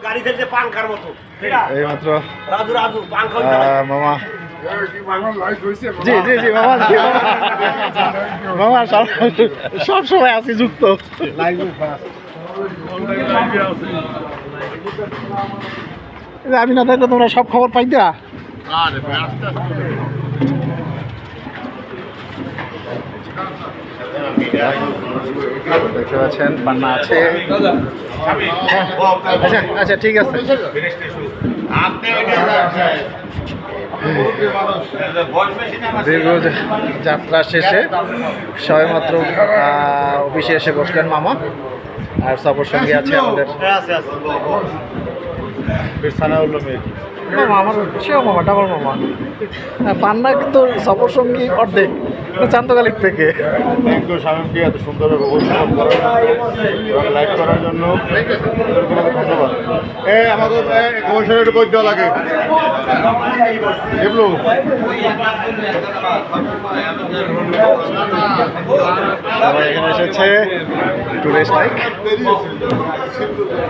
গাড়ি থেকে পান খার মতো এই মাত্র রাজু রাজু পান খাও মামা জি জি জি মামা জি মামা সব সময় আছি যুক্ত আমি না থাকলে তোমরা সব খবর পাইতা দেখতে পাচ্ছেন পান্না আছে আচ্ছা আচ্ছা ঠিক আছে দীর্ঘ যাত্রা শেষে সবেমাত্র অফিসে এসে বসলেন মামা আর সফর সঙ্গে আছে আমাদের মামা আমার সেও মামা ডাবল মামা পান্না কিন্তু সফর সঙ্গী অর্ধেক চান্দকালিক থেকে স্বামীকে এত সুন্দরভাবে উপস্থাপন করার লাইভ করার জন্য ধন্যবাদ আমাকে কমিশনের একটু বই দেওয়া লাগে এগুলো এখানে এসেছে টুরিস্ট